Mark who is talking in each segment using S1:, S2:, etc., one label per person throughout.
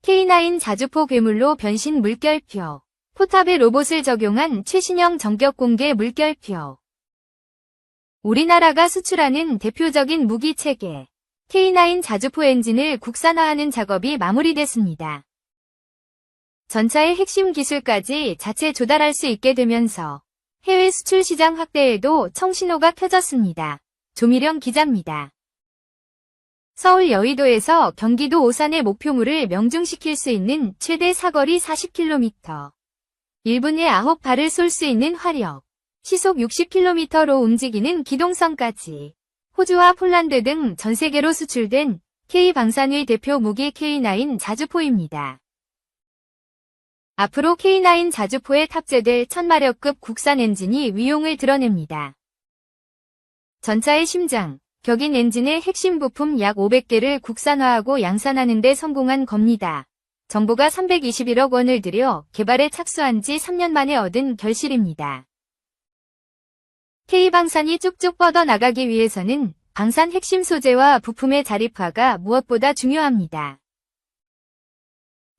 S1: K9 자주포 괴물로 변신 물결표. 포탑에 로봇을 적용한 최신형 전격 공개 물결표. 우리나라가 수출하는 대표적인 무기 체계 K9 자주포 엔진을 국산화하는 작업이 마무리됐습니다. 전차의 핵심 기술까지 자체 조달할 수 있게 되면서 해외 수출 시장 확대에도 청신호가 켜졌습니다. 조미령 기자입니다. 서울 여의도에서 경기도 오산의 목표물을 명중시킬 수 있는 최대 사거리 40km, 1분에 9발을 쏠 수 있는 화력, 시속 60km로 움직이는 기동성까지 호주와 폴란드 등 전 세계로 수출된 K방산의 대표 무기 K9 자주포입니다. 앞으로 K9 자주포에 탑재될 1000마력급 국산 엔진이 위용을 드러냅니다. 전차의 심장, 격인 엔진의 핵심 부품 약 500개를 국산화하고 양산하는 데 성공한 겁니다. 정부가 321억 원을 들여 개발에 착수한 지 3년 만에 얻은 결실입니다. K방산이 쭉쭉 뻗어나가기 위해서는 방산 핵심 소재와 부품의 자립화가 무엇보다 중요합니다.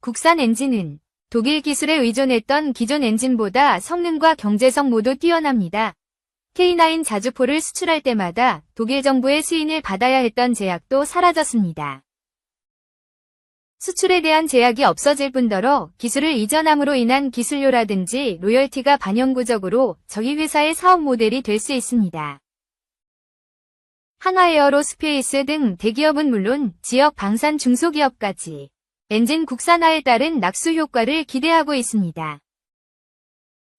S1: 국산 엔진은 독일 기술에 의존했던 기존 엔진보다 성능과 경제성 모두 뛰어납니다. K9 자주포를 수출할 때마다 독일 정부의 승인을 받아야 했던 제약도 사라졌습니다. 수출에 대한 제약이 없어질 뿐더러 기술을 이전함으로 인한 기술료라든지 로열티가 반영구적으로 저희 회사의 사업 모델이 될 수 있습니다. 한화에어로스페이스 등 대기업은 물론 지역 방산 중소기업까지 엔진 국산화에 따른 낙수 효과를 기대하고 있습니다.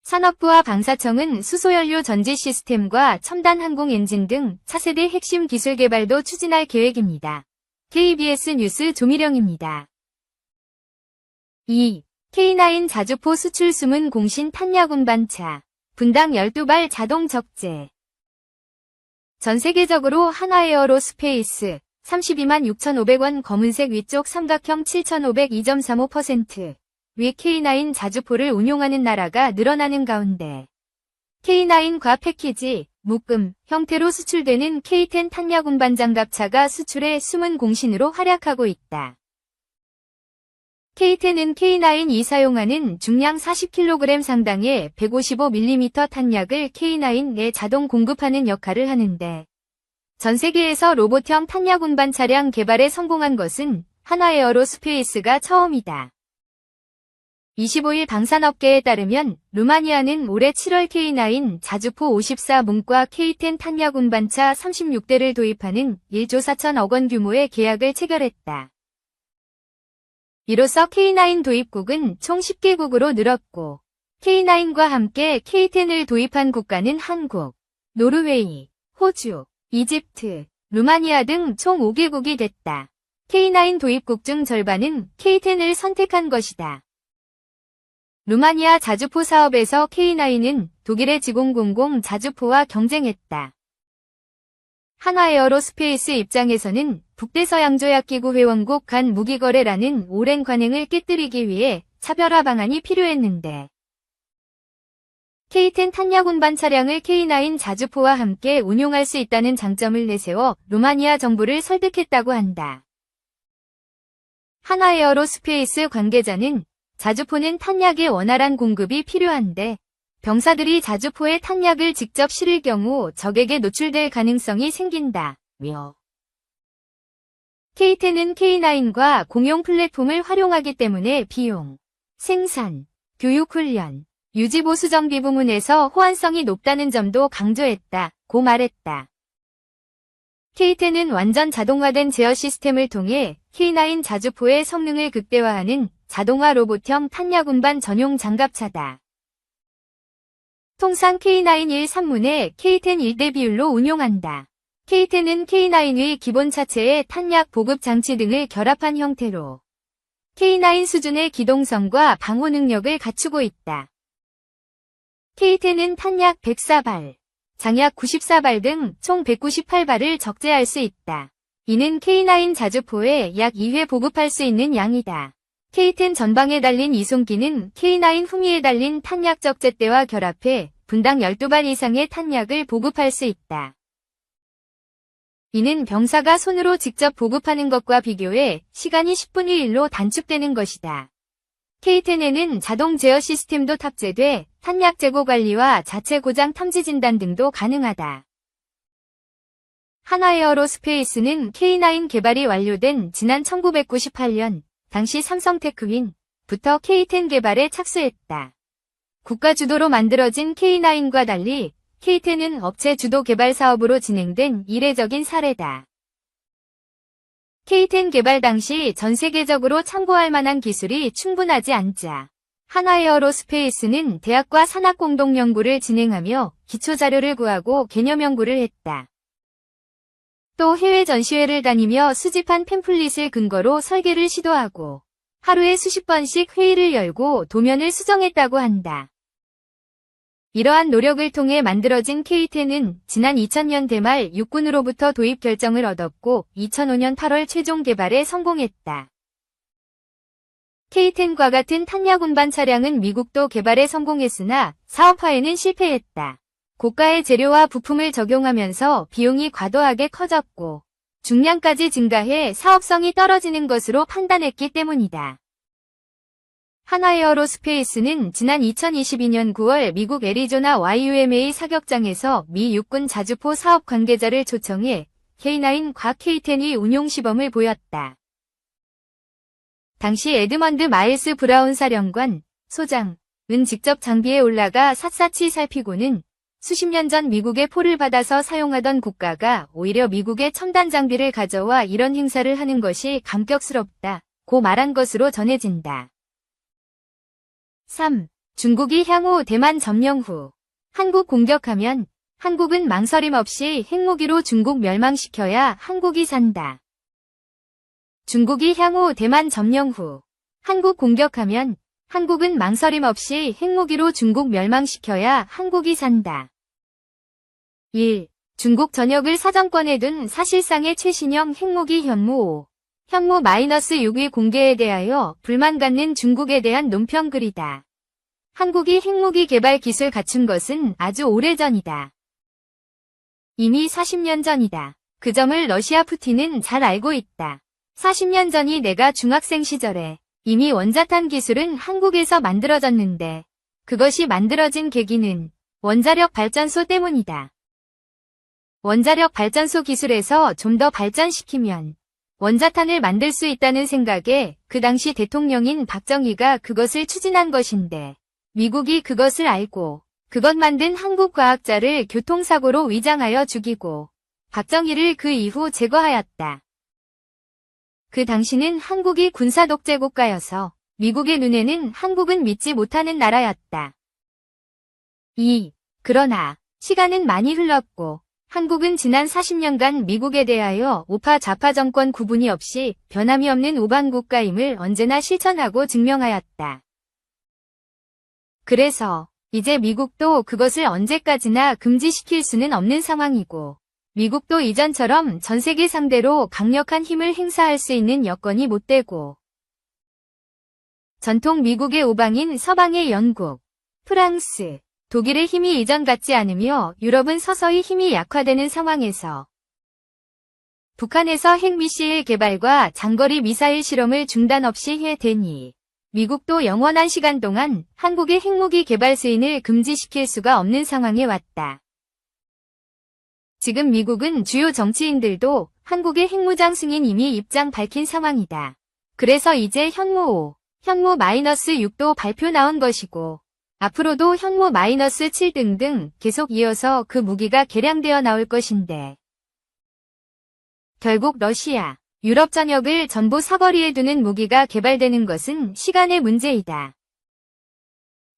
S1: 산업부와 방사청은 수소연료 전지 시스템과 첨단 항공 엔진 등 차세대 핵심 기술 개발도 추진할 계획입니다. KBS 뉴스 조미령입니다. 2. K9 자주포 수출 숨은 공신 탄약 운반차. 분당 12발 자동 적재. 전 세계적으로 한화에어로스페이스 326,500원 검은색 위쪽 삼각형 7,502.35% 위 K9 자주포를 운용하는 나라가 늘어나는 가운데 K9과 패키지, 묶음 형태로 수출되는 K10 탄약 운반 장갑차가 수출의 숨은 공신으로 활약하고 있다. K10은 K9이 사용하는 중량 40kg 상당의 155mm 탄약을 K9에 자동 공급하는 역할을 하는데 전 세계에서 로봇형 탄약 운반 차량 개발에 성공한 것은 한화에어로스페이스가 처음이다. 25일 방산업계에 따르면 루마니아는 올해 7월 K9 자주포 54문과 K10 탄약 운반차 36대를 도입하는 1조 4천억 원 규모의 계약을 체결했다. 이로써 K9 도입국은 총 10개국으로 늘었고 K9과 함께 K10을 도입한 국가는 한국, 노르웨이, 호주, 이집트, 루마니아 등 총 5개국이 됐다. K9 도입국 중 절반은 K10을 선택한 것이다. 루마니아 자주포 사업에서 K9은 독일의 지공공공 자주포와 경쟁했다. 한화에어로스페이스 입장에서는 북대서양조약기구 회원국 간 무기거래라는 오랜 관행을 깨뜨리기 위해 차별화 방안이 필요했는데 K10 탄약 운반 차량을 K9 자주포와 함께 운용할 수 있다는 장점을 내세워 루마니아 정부를 설득했다고 한다. 한화에어로스페이스 관계자는 자주포는 탄약의 원활한 공급이 필요한데 병사들이 자주포에 탄약을 직접 실을 경우 적에게 노출될 가능성이 생긴다며 K10은 K9과 공용 플랫폼을 활용하기 때문에 비용, 생산, 교육훈련, 유지보수 정비 부문에서 호환성이 높다는 점도 강조했다고 말했다. K10은 완전 자동화된 제어 시스템을 통해 K9 자주포의 성능을 극대화하는 자동화 로봇형 탄약 운반 전용 장갑차다. 통상 K9 1:3문에 K10 1대 비율로 운용한다. K10은 K9의 기본 차체에 탄약 보급 장치 등을 결합한 형태로 K9 수준의 기동성과 방호 능력을 갖추고 있다. K10은 탄약 104발, 장약 94발 등 총 198발을 적재할 수 있다. 이는 K9 자주포에 약 2회 보급할 수 있는 양이다. K10 전방에 달린 이송기는 K9 후미에 달린 탄약 적재대와 결합해 분당 12발 이상의 탄약을 보급할 수 있다. 이는 병사가 손으로 직접 보급하는 것과 비교해 시간이 10분의 1로 단축되는 것이다. K-10에는 자동 제어 시스템도 탑재돼 탄약 재고 관리와 자체 고장 탐지 진단 등도 가능하다. 한화에어로스페이스는 K9 개발이 완료된 지난 1998년 당시 삼성 테크윈부터 K-10 개발에 착수했다. 국가 주도로 만들어진 K9과 달리 K-10은 업체 주도 개발 사업으로 진행된 이례적인 사례다. K-10 개발 당시 전 세계적으로 참고할 만한 기술이 충분하지 않자 한화에어로스페이스는 대학과 산학 공동 연구를 진행하며 기초 자료를 구하고 개념 연구를 했다. 또 해외 전시회를 다니며 수집한 팸플릿을 근거로 설계를 시도하고 하루에 수십 번씩 회의를 열고 도면을 수정했다고 한다. 이러한 노력을 통해 만들어진 K-10은 지난 2000년대 말 육군으로부터 도입 결정을 얻었고 2005년 8월 최종 개발에 성공했다. K-10과 같은 탄약 운반 차량은 미국도 개발에 성공했으나 사업화에는 실패했다. 고가의 재료와 부품을 적용하면서 비용이 과도하게 커졌고 중량까지 증가해 사업성이 떨어지는 것으로 판단했기 때문이다. 한화에어로스페이스는 지난 2022년 9월 미국 애리조나 YUMA 사격장에서 미 육군 자주포 사업 관계자를 초청해 K9과 K-10의 운용 시범을 보였다. 당시 에드먼드 마일스 브라운 사령관, 소장은 직접 장비에 올라가 샅샅이 살피고는 수십 년 전 미국의 포를 받아서 사용하던 국가가 오히려 미국의 첨단 장비를 가져와 이런 행사를 하는 것이 감격스럽다고 말한 것으로 전해진다. 3. 중국이 향후 대만 점령 후 한국 공격하면 한국은 망설임 없이 핵무기로 중국 멸망시켜야 한국이 산다. 중국이 향후 대만 점령 후 한국 공격하면 한국은 망설임 없이 핵무기로 중국 멸망시켜야 한국이 산다. 1. 중국 전역을 사정권에 둔 사실상의 최신형 핵무기 현무 5. 현무 -6의 공개에 대하여 불만 갖는 중국에 대한 논평글이다. 한국이 핵무기 개발 기술 갖춘 것은 아주 오래전이다. 이미 40년 전이다. 그 점을 러시아 푸틴은 잘 알고 있다. 40년 전이 내가 중학생 시절에 이미 원자탄 기술은 한국에서 만들어졌는데 그것이 만들어진 계기는 원자력 발전소 때문이다. 원자력 발전소 기술에서 좀 더 발전시키면 원자탄을 만들 수 있다는 생각에 그 당시 대통령인 박정희가 그것을 추진한 것인데 미국이 그것을 알고 그것 만든 한국 과학자를 교통사고로 위장하여 죽이고 박정희를 그 이후 제거하였다. 그 당시는 한국이 군사독재 국가여서 미국의 눈에는 한국은 믿지 못하는 나라였다. 2. 그러나 시간은 많이 흘렀고 한국은 지난 40년간 미국에 대하여 우파 좌파 정권 구분이 없이 변함이 없는 우방국가임을 언제나 실천하고 증명하였다. 그래서 이제 미국도 그것을 언제까지나 금지시킬 수는 없는 상황이고 미국도 이전처럼 전 세계 상대로 강력한 힘을 행사할 수 있는 여건이 못 되고 전통 미국의 우방인 서방의 영국, 프랑스, 독일의 힘이 이전 같지 않으며 유럽은 서서히 힘이 약화되는 상황에서 북한에서 핵미사일 개발과 장거리 미사일 실험을 중단 없이 해대니 미국도 영원한 시간 동안 한국의 핵무기 개발 수인을 금지시킬 수가 없는 상황에 왔다. 지금 미국은 주요 정치인들도 한국의 핵무장 승인 이미 입장 밝힌 상황이다. 그래서 이제 현무 5, 현무 -6도 발표 나온 것이고 앞으로도 현무 -7 등등 계속 이어서 그 무기가 개량되어 나올 것인데 결국 러시아, 유럽 전역을 전부 사거리에 두는 무기가 개발되는 것은 시간의 문제이다.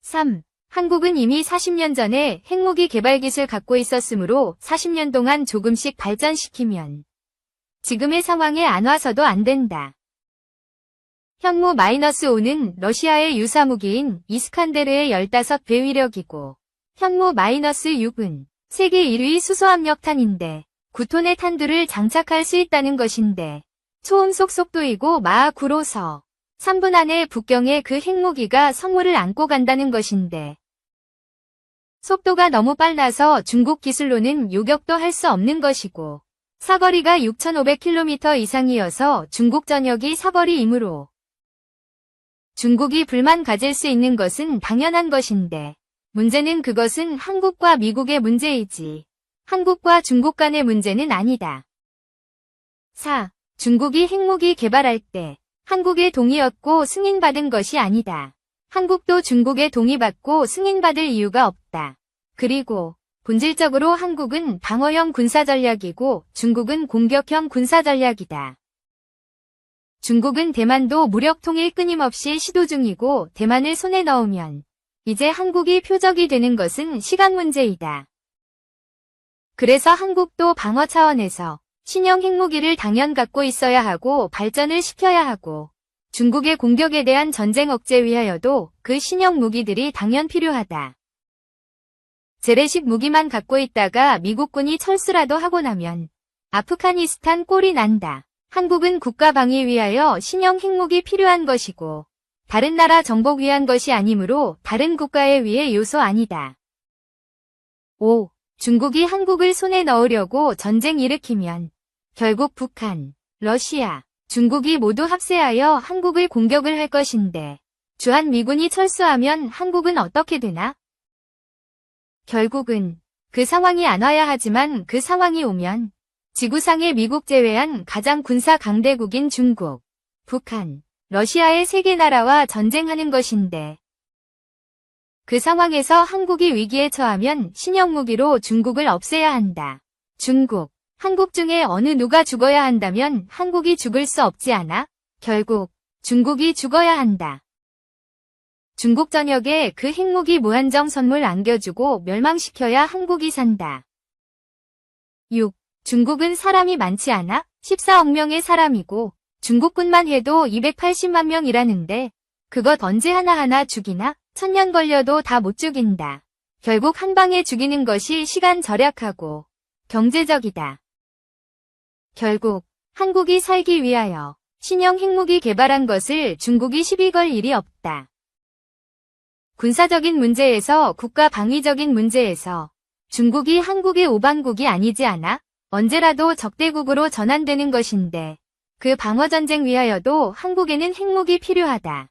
S1: 3. 한국은 이미 40년 전에 핵무기 개발 기술 갖고 있었으므로 40년 동안 조금씩 발전시키면 지금의 상황에 안 와서도 안 된다. 현무 -5는 러시아의 유사무기인 이스칸데르의 15배 위력이고 현무 -6은 세계 1위 수소압력탄인데 9톤의 탄두를 장착할 수 있다는 것인데 초음속 속도이고 마하 9로서 3분 안에 북경에 그 핵무기가 선물을 안고 간다는 것인데 속도가 너무 빨라서 중국 기술로는 요격도 할 수 없는 것이고 사거리가 6,500km 이상이어서 중국 전역이 사거리이므로 중국이 불만 가질 수 있는 것은 당연한 것인데 문제는 그것은 한국과 미국의 문제이지 한국과 중국 간의 문제는 아니다. 4. 중국이 핵무기 개발할 때 한국의 동의였고 승인받은 것이 아니다. 한국도 중국의 동의받고 승인받을 이유가 없다. 그리고 본질적으로 한국은 방어형 군사전략이고 중국은 공격형 군사전략이다. 중국은 대만도 무력 통일 끊임없이 시도 중이고 대만을 손에 넣으면 이제 한국이 표적이 되는 것은 시간 문제이다. 그래서 한국도 방어 차원에서 신형 핵무기를 당연 갖고 있어야 하고 발전을 시켜야 하고 중국의 공격에 대한 전쟁 억제 위하여도 그 신형 무기들이 당연 필요하다. 재래식 무기만 갖고 있다가 미국군이 철수라도 하고 나면 아프가니스탄 꼴이 난다. 한국은 국가 방위 위하여 신형 핵무기 필요한 것이고 다른 나라 정복 위한 것이 아니므로 다른 국가에 위해 요소 아니다. 5. 중국이 한국을 손에 넣으려고 전쟁 일으키면 결국 북한, 러시아, 중국이 모두 합세하여 한국을 공격을 할 것인데 주한 미군이 철수하면 한국은 어떻게 되나? 결국은 그 상황이 안 와야 하지만 그 상황이 오면 지구상에 미국 제외한 가장 군사 강대국인 중국, 북한, 러시아의 세 개 나라와 전쟁하는 것인데 그 상황에서 한국이 위기에 처하면 신형 무기로 중국을 없애야 한다. 중국, 한국 중에 어느 누가 죽어야 한다면 한국이 죽을 수 없지 않아? 결국 중국이 죽어야 한다. 중국 전역에 그 핵무기 무한정 선물 안겨주고 멸망시켜야 한국이 산다. 6. 중국은 사람이 많지 않아? 14억 명의 사람이고 중국군만 해도 280만 명이라는데 그것 언제 하나하나 죽이나? 1000년 걸려도 다 못 죽인다. 결국 한 방에 죽이는 것이 시간 절약하고 경제적이다. 결국 한국이 살기 위하여 신형 핵무기 개발한 것을 중국이 시비 걸 일이 없다. 군사적인 문제에서 국가 방위적인 문제에서 중국이 한국의 오방국이 아니지 않아? 언제라도 적대국으로 전환되는 것인데 그 방어전쟁 위하여도 한국에는 핵무기 필요하다.